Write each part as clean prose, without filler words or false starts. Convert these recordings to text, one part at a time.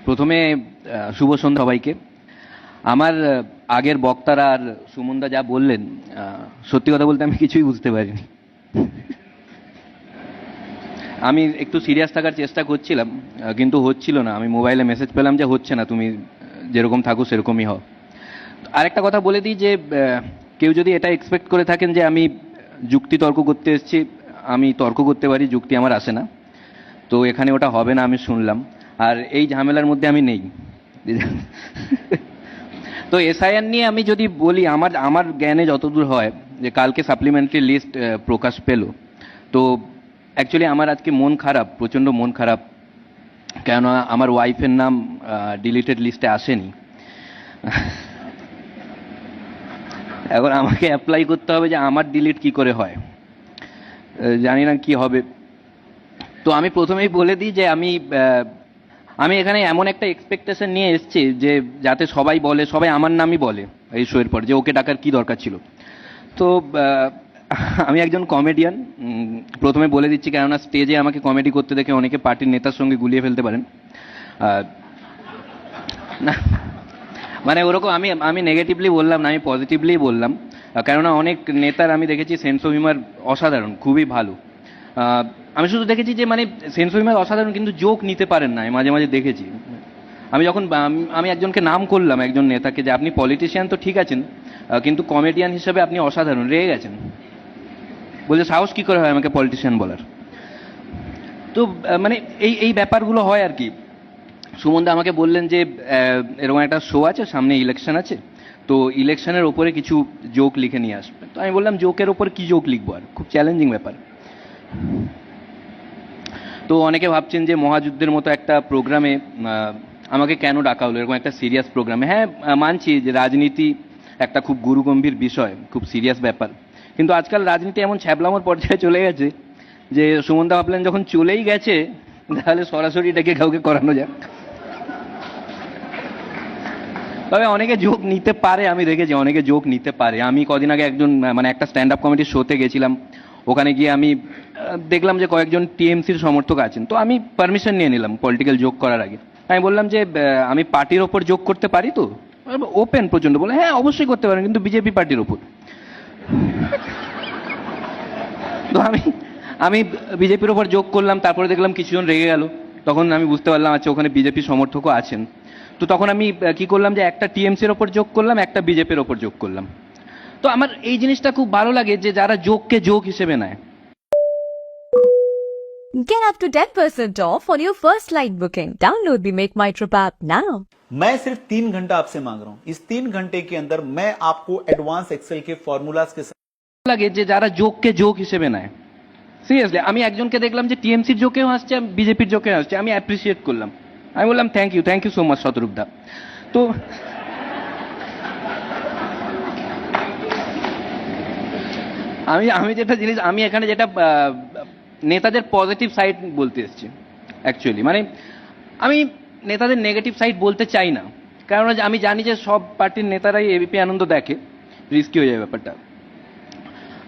প্রথমে শুভ সন্ধ্যা সবাইকে। আমার আগের বক্তারা আর সুমনদা যা বললেন, সত্যি কথা বলতে আমি কিছুই বুঝতে পারিনি। আমি একটু সিরিয়াস থাকার চেষ্টা করছিলাম, কিন্তু হচ্ছিল না। আমি মোবাইলে মেসেজ পেলাম যে হচ্ছে না, তুমি যেরকম থাকো সেরকমই হও। আরেকটা কথা বলে দিই যে কেউ যদি এটা এক্সপেক্ট করে থাকেন যে আমি যুক্তি তর্ক করতে এসেছি, আমি তর্ক করতে পারি, যুক্তি আমার আসে না। তো এখানে ওটা হবে না আমি শুনলাম, আর এই ঝামেলার মধ্যে আমি নেই। তো এসআইআর নিয়ে আমি যদি বলি, আমার আমার জ্ঞানে যতদূর হয়, যে কালকে সাপ্লিমেন্টারি লিস্ট প্রকাশ পেল। তো অ্যাকচুয়ালি আমার আজকে মন খারাপ, প্রচণ্ড মন খারাপ, কেননা আমার ওয়াইফের নাম ডিলিটেড লিস্টে আসেনি। এখন আমাকে অ্যাপ্লাই করতে হবে যে আমার ডিলিট কি করে হয়, জানি না কি হবে। তো আমি প্রথমেই বলে দিই যে আমি এখানে এমন একটা এক্সপেকটেশন নিয়ে এসেছি যে যাতে সবাই বলে, সবাই আমার নামই বলে এই শোয়ের পর, যে ওকে ডাকার কি দরকার ছিল। তো আমি একজন কমেডিয়ান, প্রথমে বলে দিচ্ছি, কেননা স্টেজে আমাকে কমেডি করতে দেখে অনেকে পার্টির নেতার সঙ্গে গুলিয়ে ফেলতে পারেন। না, মানে ওরকম আমি আমি নেগেটিভলি বললাম না, আমি পজিটিভলি বললাম। কেননা অনেক নেতার আমি দেখেছি সেন্স অফ হিউমার অসাধারণ, খুবই ভালো। আমি শুধু দেখেছি যে মানে সেন্স অফ হিউমার অসাধারণ, কিন্তু জোক নিতে পারেন না, মাঝে মাঝে দেখেছি। আমি যখন আমি একজনকে নাম করলাম, একজন নেতাকে, যে আপনি পলিটিশিয়ান তো ঠিক আছেন, কিন্তু কমেডিয়ান হিসেবে আপনি অসাধারণ, রেগে গেছেন। বলছে সাহস কি করে হয় আমাকে পলিটিশিয়ান বলার। তো মানে এই এই ব্যাপারগুলো হয় আর কি। সুমনদা আমাকে বললেন যে এরকম একটা শো আছে, সামনে ইলেকশন আছে, তো ইলেকশনের ওপরে কিছু জোক লিখে নিয়ে আসবে। তো আমি বললাম জোকের ওপর কি জোক লিখবো, আর খুব চ্যালেঞ্জিং ব্যাপার। তো অনেকে ভাবছেন যে মহাযুদ্ধের মতো একটা প্রোগ্রামে আমাকে কেন ডাকা হলো, এরকম একটা সিরিয়াস প্রোগ্রামে। হ্যাঁ, মানছি যে রাজনীতি একটা খুব গুরুগম্ভীর বিষয়, খুব সিরিয়াস ব্যাপার, কিন্তু আজকাল রাজনীতি এমন ছ্যাবলামোর পর্যায়ে চলে গেছে যে সুমনদা ভাবলেন যখন চলেই গেছে, তাহলে সরাসরি ডেকে কাউকে করানো যাক। তবে অনেকে জোক নিতে পারে, আমি দেখেছি অনেকে জোক নিতে পারে। আমি কদিন আগে একজন মানে একটা স্ট্যান্ড আপ কমেডির শোতে গেছিলাম, ওখানে গিয়ে আমি দেখলাম যে কয়েকজন টিএমসির সমর্থক আছেন। তো আমি পারমিশন নিয়ে নিলাম পলিটিক্যাল জোক করার আগে। আমি বললাম যে আমি পার্টির ওপর জোক করতে পারি তো, ওপেন প্রচন্ড, বলে হ্যাঁ অবশ্যই করতে পারেন, কিন্তু বিজেপি পার্টির ওপর। তো আমি আমি বিজেপির ওপর জোক করলাম, তারপরে দেখলাম কিছুজন রেগে গেল। তখন আমি বুঝতে পারলাম আচ্ছা ওখানে বিজেপি সমর্থকও আছেন। তো তখন আমি কি করলাম, যে একটা টিএমসির ওপর যোগ করলাম, একটা বিজেপির ওপর যোগ করলাম। তো আমার এই জিনিসটা খুব ভালো লাগে যে যারা যোগকে যোগ হিসেবে নেয়। Get up to 10% off on your first flight booking. Download the Make My Trip app now. मैं सिर्फ 3 घंटा आपसे मांग रहा हूं। इस 3 घंटे के अंदर मैं आपको एडवांस एक्सेल के फॉर्मूलाज के साथ লাগে যে যারা যোগকে যোগ হিসেবে নেয়। সিরিয়াসলি আমি একজনকে দেখলাম যে টিএমসির জোকেও হাসছে, বিজেপির জোকেও হাসছে, আমি অ্যাপ্রিসিয়েট করলাম। আমি বললাম থ্যাংক ইউ সো মাচ শতরূপদা। তো আমি আমি যেটা জিনিস, আমি এখানে যেটা নেতাদের পজিটিভ সাইড বলতে এসেছি অ্যাকচুয়ালি। মানে আমি নেতাদের নেগেটিভ সাইড বলতে চাই না, কারণ আমি জানি যে সব পার্টির নেতারাই এবিপি আনন্দ দেখে, রিস্কি হয়ে যায় ব্যাপারটা।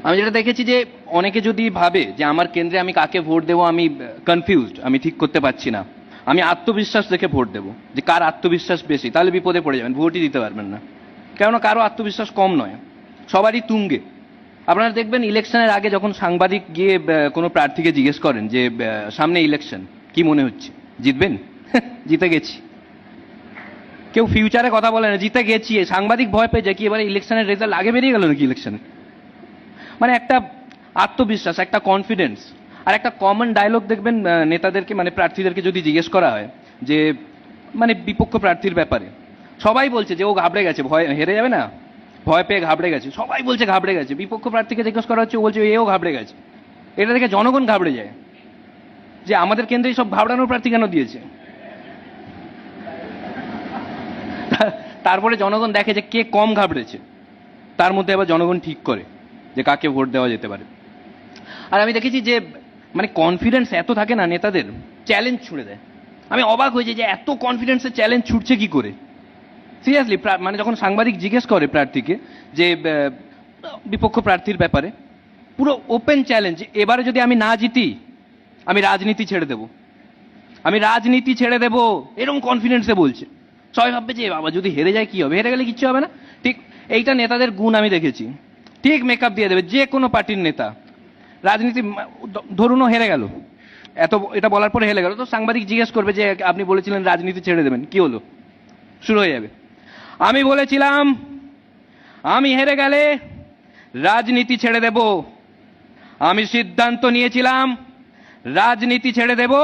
আমি যেটা দেখেছি যে অনেকে যদি ভাবে যে আমার কেন্দ্রে আমি কাকে ভোট দেবো, আমি কনফিউজড, আমি ঠিক করতে পারছি না, আমি আত্মবিশ্বাস দেখে ভোট দেবো, যে কার আত্মবিশ্বাস বেশি, তাহলে বিপদে পড়ে যাবেন, ভোটই দিতে পারবেন না। কেননা কারো আত্মবিশ্বাস কম নয়, সবারই তুঙ্গে। আপনারা দেখবেন ইলেকশনের আগে যখন সাংবাদিক গিয়ে কোনো প্রার্থীকে জিজ্ঞেস করেন যে সামনে ইলেকশন, কি মনে হচ্ছে, জিতবেন? জিতে গেছি। কেউ ফিউচারে কথা বলে না, জিতে গেছি। সাংবাদিক ভয় পেয়ে যায় কি এবারে ইলেকশনের রেজাল্ট আগে বেরিয়ে গেল নাকি ইলেকশনে। মানে একটা আত্মবিশ্বাস, একটা কনফিডেন্স। আর একটা কমন ডায়লগ দেখবেন নেতাদেরকে, মানে প্রার্থীদেরকে যদি জিজ্ঞেস করা হয় যে মানে বিপক্ষ প্রার্থীর ব্যাপারে, সবাই বলছে যে ও ঘাবড়ে গেছে, ভয়, হেরে যাবে না, ভয় পেয়ে ঘাবড়ে গেছে, সবাই বলছে ঘাবড়ে গেছে। বিপক্ষ প্রার্থীকে জিজ্ঞেস করা হচ্ছে, ও বলছে এও ঘাবড়ে গেছে। এটা দেখে জনগণ ঘাবড়ে যায় যে আমাদের কেন্দ্রে সব ঘাবড়ানোর প্রার্থী কেন দিয়েছে। তারপরে জনগণ দেখে যে কে কম ঘাবড়েছে, তার মধ্যে আবার জনগণ ঠিক করে যে কাকে ভোট দেওয়া যেতে পারে। আর আমি দেখেছি যে মানে কনফিডেন্স এত থাকে না নেতাদের, চ্যালেঞ্জ ছুড়ে দেয়। আমি অবাক হয়েছি যে এত কনফিডেন্সের চ্যালেঞ্জ ছুটছে কি করে। সিরিয়াসলি, মানে যখন সাংবাদিক জিজ্ঞেস করে প্রার্থীকে যে বিপক্ষ প্রার্থীর ব্যাপারে, পুরো ওপেন চ্যালেঞ্জ, এবারে যদি আমি না জিতি আমি রাজনীতি ছেড়ে দেব। আমি রাজনীতি ছেড়ে দেব, এরকম কনফিডেন্সে বলছে। সবাই ভাববে যে বাবা যদি হেরে যায় কি হবে, হেরে গেলে কিচ্ছু হবে না। ঠিক এইটা নেতাদের গুণ আমি দেখেছি, ঠিক মেকআপ দিয়ে দেবে যে কোনো পার্টির নেতা। রাজনীতি ধরুন ও হেরে গেল, এটা বলার পরে হেরে গেল, তো সাংবাদিক জিজ্ঞেস করবে যে আপনি বলেছিলেন রাজনীতি ছেড়ে দেবেন, কি হলো? শুরু হয়ে যাবে, আমি বলেছিলাম আমি হেরে গেলে রাজনীতি ছেড়ে দেব, আমি সিদ্ধান্ত নিয়েছিলাম রাজনীতি ছেড়ে দেব,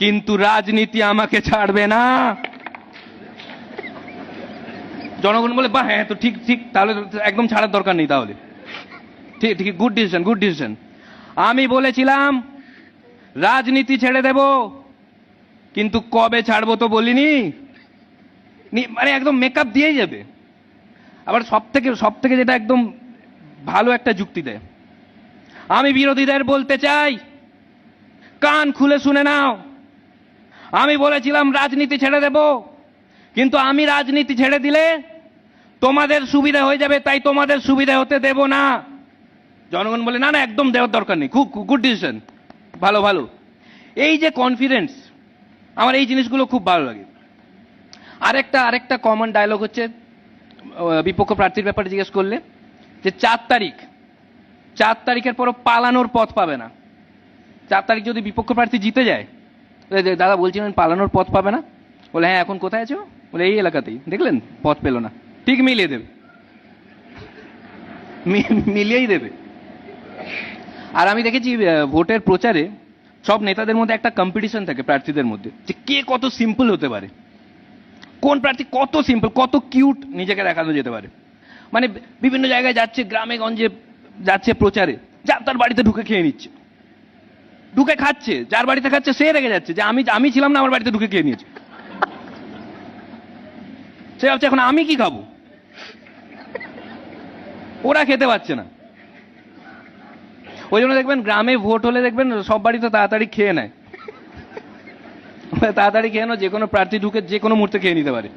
কিন্তু রাজনীতি আমাকে ছাড়বে না। জনগণ বলে বাহ, হ্যাঁ তো ঠিক ঠিক, তাহলে একদম ছাড়ার দরকার নেই, তাহলে ঠিক ঠিক, গুড ডিসিশন, গুড ডিসিশন। আমি বলেছিলাম রাজনীতি ছেড়ে দেব, কিন্তু কবে ছাড়বো তো বলিনি। মানে একদম মেকআপ দিয়েই যাবে। আবার সব থেকে যেটা একদম ভালো একটা যুক্তি দেয়, আমি বিরোধীদের বলতে চাই কান খুলে শুনে নাও, আমি বলেছিলাম রাজনীতি ছেড়ে দেব, কিন্তু আমি রাজনীতি ছেড়ে দিলে তোমাদের সুবিধা হয়ে যাবে, তাই তোমাদের সুবিধা হতে দেব না। জনগণ বলে না না, একদম দেওয়ার দরকার নেই, খুব গুড ডিসিশন, ভালো ভালো। এই যে কনফিডেন্স, আমার এই জিনিসগুলো খুব ভালো লাগে। আরেকটা কমন ডায়লগ হচ্ছে বিপক্ষ প্রার্থীর ব্যাপারে জিজ্ঞেস করলে, যে 4 তারিখের পর পালানোর পথ পাবে না। 4 তারিখ যদি বিপক্ষ প্রার্থী জিতে যায়, দাদা বলছিলেন পালানোর পথ পাবে না, বলে হ্যাঁ এখন কোথায় আছো, বলে এই এলাকাতেই, দেখলেন পথ পেল না, ঠিক মিলিয়ে দেবে, মিলিয়েই দেবে। আর আমি দেখেছি ভোটের প্রচারে সব নেতাদের মধ্যে একটা কম্পিটিশন থাকে প্রার্থীদের মধ্যে, যে কে কত সিম্পল হতে পারে, কোন প্রার্থী কত সিম্পল, কত কিউট নিজেকে দেখানো যেতে পারে। মানে বিভিন্ন জায়গায় যাচ্ছে, গ্রামে গঞ্জে যাচ্ছে প্রচারে, যা তার বাড়িতে ঢুকে খেয়ে নিচ্ছে, ঢুকে খাচ্ছে, যার বাড়িতে খাচ্ছে সে রেগে যাচ্ছে যে আমি ছিলাম না, আমার বাড়িতে ঢুকে খেয়ে নিয়েছে। সে ভাবছে এখন আমি কি খাবো, ওরা খেতে পারছে না। ওই জন্য দেখবেন গ্রামে ভোট হলে দেখবেন সব বাড়িতে তাড়াতাড়ি খেয়ে নেয়, তাড়াতাড়ি খেয়ে নাও, যে কোনো প্রার্থী ঢুকে যে কোনো মুহূর্তে খেয়ে নিতে পারে।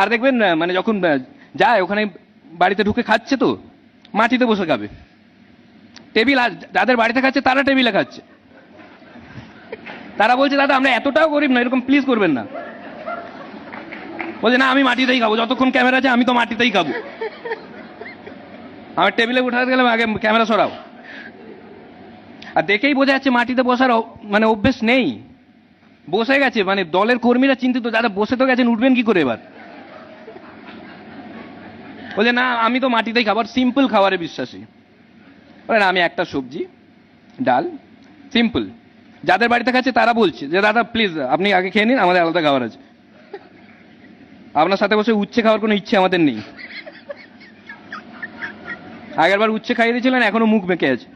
আর দেখবেন মানে যখন যায় ওখানে বাড়িতে ঢুকে খাচ্ছে, তো মাটিতে বসে খাবে, টেবিল, আর যাদের বাড়িতে খাচ্ছে তারা টেবিলে খাচ্ছে। তারা বলছে দাদা আমরা এতটাও গরিব না, এরকম প্লিজ করবেন না। বলছে না আমি মাটিতেই খাবো, যতক্ষণ ক্যামেরা আছে আমি তো মাটিতেই খাবো, আমার টেবিলে উঠাতে গেলে আগে ক্যামেরা সরাও। আর দেখেই বোঝা যাচ্ছে মাটিতে বসার মানে অভ্যেস নেই, বসে গেছে, মানে দলের কর্মীরা চিন্তিত, যারা বসে তো গেছেন উঠবেন কি করে এবার। বলছে না আমি তো মাটিতেই খাবার, সিম্পল খাবারে বিশ্বাসী। বলে না আমি একটা সবজি ডাল সিম্পল। যাদের বাড়িতে খাচ্ছে তারা বলছে যে দাদা প্লিজ আপনি আগে খেয়ে নিন, আমাদের আলাদা খাবার আছে, আপনার সাথে বসে উচ্ছে খাওয়ার কোনো ইচ্ছে আমাদের নেই। আগেরবার উচ্ছে খাইয়ে দিয়েছিলেন, এখনো মুখ বেঁকে আছে,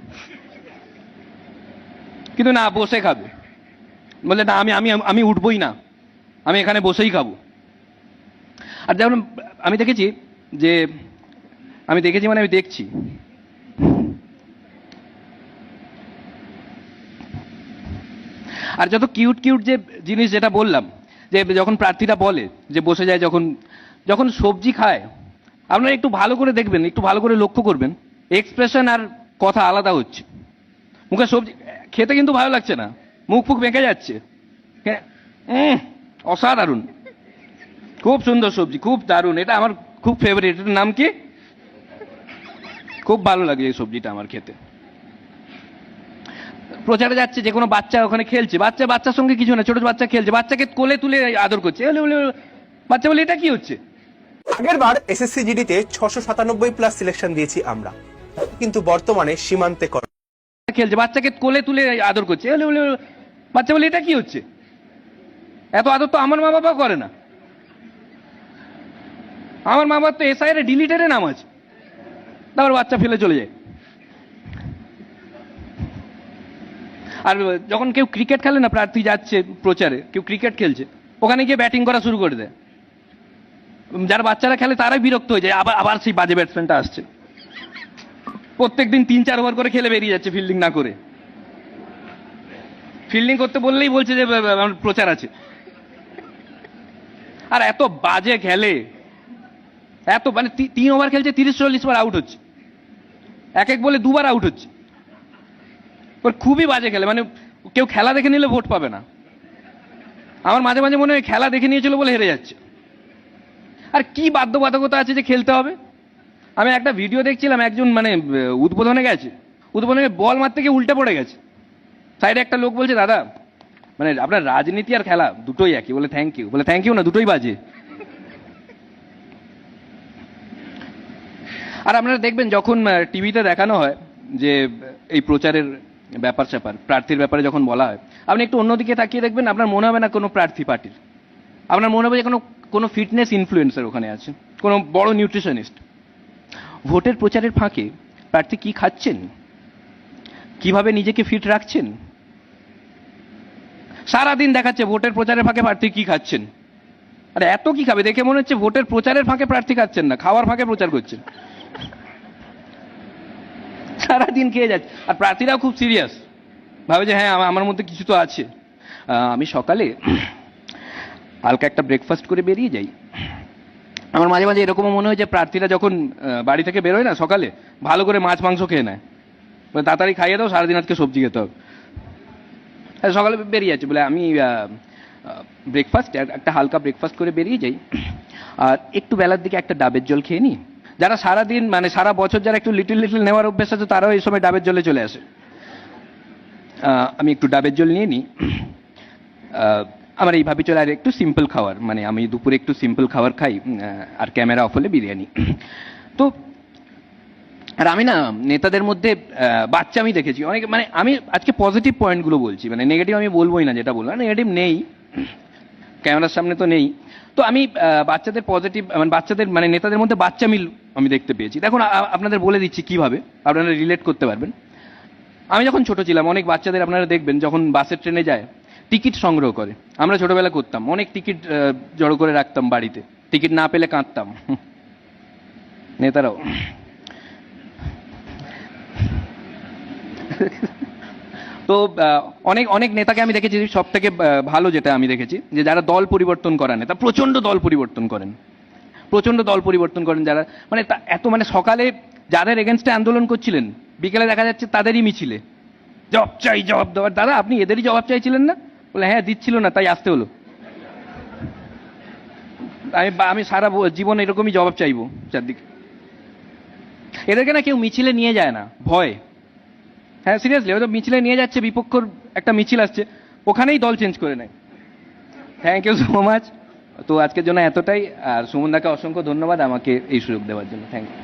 কিন্তু না বসে খাবে। বলে না আমি আমি আমি উঠবই না, আমি এখানে বসেই খাবো। আর যেমন আমি দেখেছি মানে আমি দেখছি আর যত কিউট কিউট যে জিনিস যেটা বললাম, যে যখন প্রার্থীরা বলে যে বসে যায়, যখন সবজি খায়, আপনারা একটু ভালো করে দেখবেন, একটু ভালো করে লক্ষ্য করবেন, এক্সপ্রেশন আর কথা আলাদা হচ্ছে। মুখে সবজি খেতে কিন্তু ভালো লাগছে না, মুখ ফুক বেঁকে যাচ্ছে, অসাধারণ, খুব সুন্দর সবজি, খুব দারুণ, এটা আমার খুব ফেভারিট, এটার নাম কি, খুব ভালো লাগে এই সবজিটা আমার খেতে। প্রচারে যাচ্ছে, যে কোনো বাচ্চা ওখানে খেলছে, বাচ্চার সঙ্গে কিছু না, ছোট বাচ্চা খেলছে, বাচ্চাকে কোলে তুলে আদর করছে, বাচ্চা বলে এটা কি হচ্ছে। আগের বার এসএসসি জিডিতে 697+ সিলেকশন দিয়েছি আমরা, কিন্তু বর্তমানে সীমান্তে খেলছে, বাচ্চাকে কোলে তুলে আদর করছে, বাচ্চা বলে এটা কি হচ্ছে। এত আদর তো আমার মা বাবা করে না, আমার মা বাবা তো এসআই এর ডিলিটেডে নাম আছে, তারপর বাচ্চা ফেলে চলে যায়। আর যখন কেউ ক্রিকেট খেলে না, প্রার্থী যাচ্ছে প্রচারে, কেউ ক্রিকেট খেলছে, ওখানে গিয়ে ব্যাটিং করা শুরু করে দেয়, যারা বাচ্চারা খেলে তারাই বিরক্ত হয়ে যায়, আবার সেই বাজে ব্যাটসম্যানটা আসছে, প্রত্যেকদিন 3-4 ওভার করে খেলে বেরিয়ে যাচ্ছে ফিল্ডিং না করে। ফিল্ডিং করতে বললেই বলছে যে আমার প্রচার আছে। আর এত বাজে খেলে, এত মানে 3 ওভার খেলছে, 30-40 বার আউট হচ্ছে, এক বলে 2 বার আউট হচ্ছে। ওর খুবই বাজে খেলে, মানে কেউ খেলা দেখে নিলে ভোট পাবে না। আমার মাঝে মাঝে মনে হয় খেলা দেখে নিয়েছিল বলে হেরে যাচ্ছে। আর কি বাধ্যবাধকতা আছে যে খেলতে হবে? আমি একটা ভিডিও দেখছিলাম, একজন মানে উদ্বোধনে গেছে, উদ্বোধনে বল মারতে গিয়ে উল্টে পড়ে গেছে। সাইডে একটা লোক বলছে, দাদা মানে আপনার রাজনীতি আর খেলা দুটোই একই। বলে থ্যাংক ইউ, বলে থ্যাংক ইউ না, দুটোই বাজে। আর আপনারা দেখবেন যখন টিভিতে দেখানো হয় যে এই প্রচারের ব্যাপার স্যাপার, প্রার্থীর ব্যাপারে যখন বলা হয়, আপনি একটু অন্যদিকে তাকিয়ে দেখবেন, আপনার মনে হবে না কোনো প্রার্থী পার্টির। আপনার মনে হবে যে কোনো ফিটনেস ইনফ্লুয়েন্সার ওখানে আছে, কোনো বড় নিউট্রিশনিস্ট। ভোটের প্রচারের ফাঁকে প্রার্থী কি খাচ্ছেন, কিভাবে নিজেকে ফিট রাখছেন, সারাদিন দেখাচ্ছে ভোটের প্রচারের ফাঁকে প্রার্থী কি খাচ্ছেন। আরে এত কি খাবে? দেখে মনে হচ্ছে ভোটের প্রচারের ফাঁকে প্রার্থী খাচ্ছেন না, খাওয়ার ফাঁকে প্রচার করছেন। সারাদিন খেয়ে যাচ্ছে। আর প্রার্থীরাও খুব সিরিয়াস, ভাবে যে হ্যাঁ আমার মধ্যে কিছু তো আছে। আমি সকালে হালকা একটা ব্রেকফাস্ট করে বেরিয়ে যাই। আমার মাঝে মাঝে এরকমও মনে হয় যে প্রার্থীরা যখন বাড়ি থেকে বেরোয় না সকালে, ভালো করে মাছ মাংস খেয়ে নেয়, বলে তাড়াতাড়ি খাইয়ে দাও, সারাদিন আজকে সবজি খেতে হবে। সকালে বেরিয়ে যাচ্ছে বলে আমি ব্রেকফাস্ট, একটা হালকা ব্রেকফাস্ট করে বেরিয়ে যাই, আর একটু বেলার দিকে একটা ডাবের জল খেয়ে নিই। যারা সারাদিন মানে সারা বছর যারা একটু লিটল লিটল নেওয়ার অভ্যেস আছে, তারাও এই সময় ডাবের জলে চলে আসে। আমি একটু ডাবের জল নিয়ে নিই। আমার এইভাবে চলে। আর একটু সিম্পল খাবার, মানে আমি দুপুরে একটু সিম্পল খাবার খাই, আর ক্যামেরা অফ হলে বিরিয়ানি। তো আর আমি না নেতাদের মধ্যে বাচ্চা আমি দেখেছি অনেক, মানে আমি আজকে পজিটিভ পয়েন্টগুলো বলছি, মানে নেগেটিভ আমি বলবোই না। যেটা বললাম নেগেটিভ নেই, ক্যামেরার সামনে তো নেই। তো আমি বাচ্চাদের পজিটিভ, মানে বাচ্চাদের মানে নেতাদের মধ্যে বাচ্চা মিল আমি দেখতে পেয়েছি। দেখুন আপনাদের বলে দিচ্ছি কিভাবে আপনারা রিলেট করতে পারবেন। আমি যখন ছোট ছিলাম, অনেক বাচ্চাদের আপনারা দেখবেন যখন বাসের ট্রেনে যায় টিকিট সংগ্রহ করে। আমরা ছোটবেলা করতাম, অনেক টিকিট জড়ো করে রাখতাম বাড়িতে, টিকিট না পেলে কাঁদতাম। নেতারাও। তো অনেক অনেক নেতাকে আমি দেখেছি, সব থেকে ভালো যেটা আমি দেখেছি যে যারা দল পরিবর্তন করা নেতা, প্রচন্ড দল পরিবর্তন করেন, প্রচন্ড দল পরিবর্তন করেন। যারা মানে এত মানে সকালে যাদের এগেনস্টে আন্দোলন করছিলেন, বিকেলে দেখা যাচ্ছে তাদেরই মিছিলে জবাব চাই, জবাব দেওয়ার। দাদা আপনি এদেরই জবাব চাইছিলেন না? বলে হ্যাঁ দিচ্ছিল না, তাই আসতে হলো। আমি সারা জীবন এরকমই জবাব চাইবো চারদিকে। এদেরকে না কেউ মিছিলে নিয়ে যায় না, ভয়। হ্যাঁ সিরিয়াসলি, হয়তো মিছিলে নিয়ে যাচ্ছে, বিপক্ষর একটা মিছিল আসছে, ওখানেই দল চেঞ্জ করে নেয়। Thank you so much. তো আজকের জন্য এতটাই। আর সুমনদাকে অসংখ্য ধন্যবাদ আমাকে এই সুযোগ দেওয়ার জন্য। Thank you.